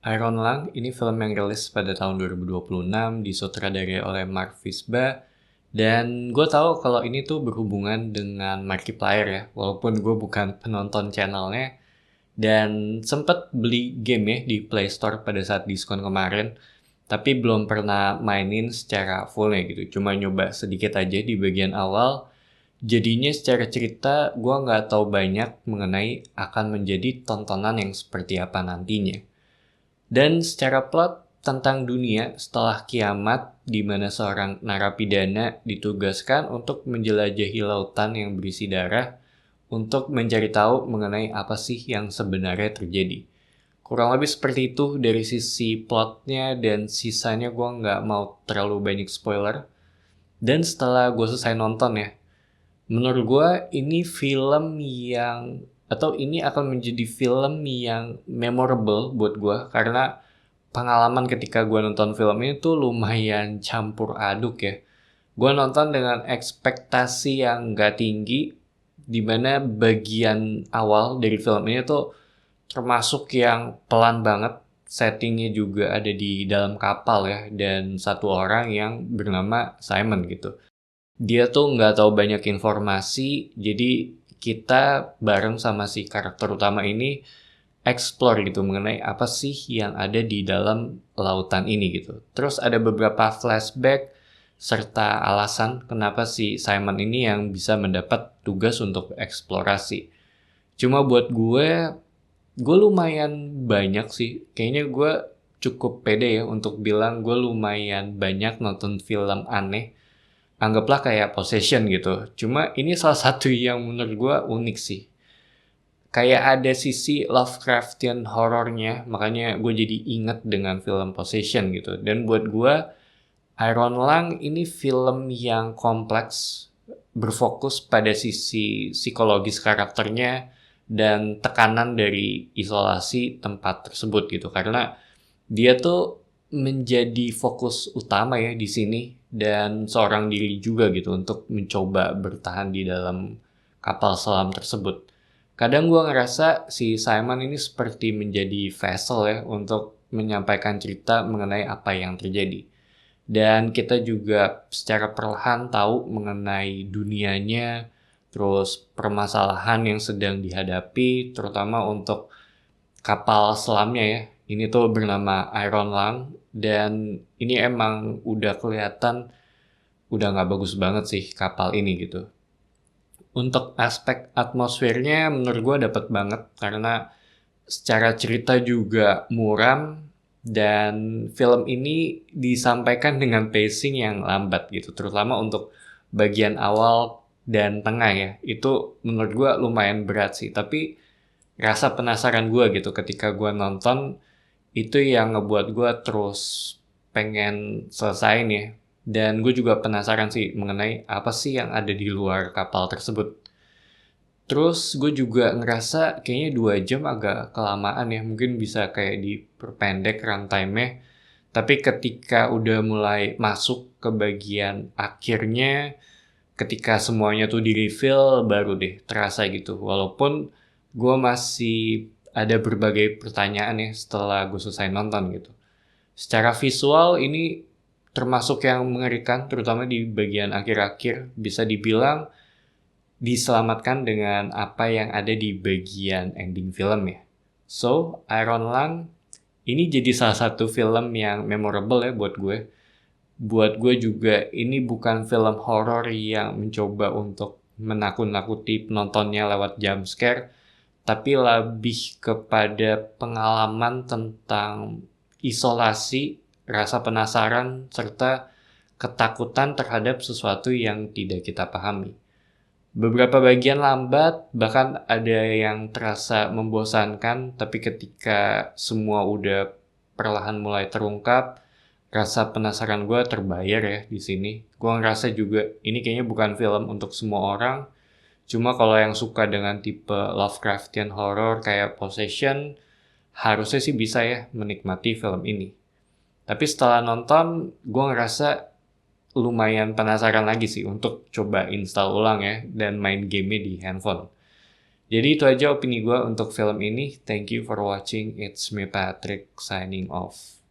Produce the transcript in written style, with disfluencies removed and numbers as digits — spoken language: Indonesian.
Iron Lung ini film yang rilis pada tahun 2026, disutradarai oleh Mark Fisba, dan gue tahu kalau ini tuh berhubungan dengan Markiplier ya, walaupun gue bukan penonton channelnya, dan sempet beli game ya di Play Store pada saat diskon kemarin, tapi belum pernah mainin secara fullnya gitu, cuma nyoba sedikit aja di bagian awal. Jadinya secara cerita gue nggak tahu banyak mengenai akan menjadi tontonan yang seperti apa nantinya. Dan secara plot tentang dunia setelah kiamat di mana seorang narapidana ditugaskan untuk menjelajahi lautan yang berisi darah untuk mencari tahu mengenai apa sih yang sebenarnya terjadi. Kurang lebih seperti itu dari sisi plotnya, dan sisanya gue nggak mau terlalu banyak spoiler. Dan setelah gue selesai nonton ya, menurut gue ini film yang, atau ini akan menjadi film yang memorable buat gue, karena pengalaman ketika gue nonton film ini tuh lumayan campur aduk ya. Gue nonton dengan ekspektasi yang gak tinggi, dimana bagian awal dari film ini tuh termasuk yang pelan banget. Settingnya juga ada di dalam kapal ya, dan satu orang yang bernama Simon gitu. Dia tuh nggak tahu banyak informasi, jadi kita bareng sama si karakter utama ini explore gitu mengenai apa sih yang ada di dalam lautan ini gitu. Terus ada beberapa flashback serta alasan kenapa si Simon ini yang bisa mendapat tugas untuk eksplorasi. Cuma buat gue lumayan banyak sih. Kayaknya gue cukup pede ya untuk bilang gue lumayan banyak nonton film aneh. Anggaplah kayak Possession gitu. Cuma ini salah satu yang menurut gue unik sih. Kayak ada sisi Lovecraftian horornya, makanya gue jadi inget dengan film Possession gitu. Dan buat gue, Iron Lung ini film yang kompleks, berfokus pada sisi psikologis karakternya dan tekanan dari isolasi tempat tersebut gitu. Karena dia tuh menjadi fokus utama ya di sini, dan seorang diri juga gitu untuk mencoba bertahan di dalam kapal selam tersebut. Kadang gue ngerasa si Simon ini seperti menjadi vessel ya untuk menyampaikan cerita mengenai apa yang terjadi. Dan kita juga secara perlahan tahu mengenai dunianya, terus permasalahan yang sedang dihadapi, terutama untuk kapal selamnya ya. Ini tuh bernama Iron Lung, dan ini emang udah kelihatan udah nggak bagus banget sih kapal ini gitu. Untuk aspek atmosfernya menurut gue dapet banget, karena secara cerita juga muram, dan film ini disampaikan dengan pacing yang lambat gitu, terutama untuk bagian awal dan tengah ya. Itu menurut gue lumayan berat sih, tapi rasa penasaran gue gitu ketika gue nonton itu yang ngebuat gue terus pengen selesain ya. Dan gue juga penasaran sih mengenai apa sih yang ada di luar kapal tersebut. Terus gue juga ngerasa kayaknya 2 jam agak kelamaan ya. Mungkin bisa kayak diperpendek runtime-nya. Tapi ketika udah mulai masuk ke bagian akhirnya, ketika semuanya tuh di-reveal, baru deh terasa gitu. Walaupun gue masih ada berbagai pertanyaan ya setelah gue selesai nonton gitu. Secara visual ini termasuk yang mengerikan, terutama di bagian akhir-akhir. Bisa dibilang diselamatkan dengan apa yang ada di bagian ending film ya. So, Iron Lung ini jadi salah satu film yang memorable ya buat gue. Buat gue juga ini bukan film horor yang mencoba untuk menakut-nakuti penontonnya lewat jump scare, tapi lebih kepada pengalaman tentang isolasi, rasa penasaran, serta ketakutan terhadap sesuatu yang tidak kita pahami. Beberapa bagian lambat, bahkan ada yang terasa membosankan, tapi ketika semua udah perlahan mulai terungkap, rasa penasaran gue terbayar ya di sini. Gue ngerasa juga ini kayaknya bukan film untuk semua orang, cuma kalau yang suka dengan tipe Lovecraftian horror kayak Possession, harusnya sih bisa ya menikmati film ini. Tapi setelah nonton, gue ngerasa lumayan penasaran lagi sih untuk coba install ulang ya dan main gamenya di handphone. Jadi itu aja opini gue untuk film ini. Thank you for watching. It's me Patrick signing off.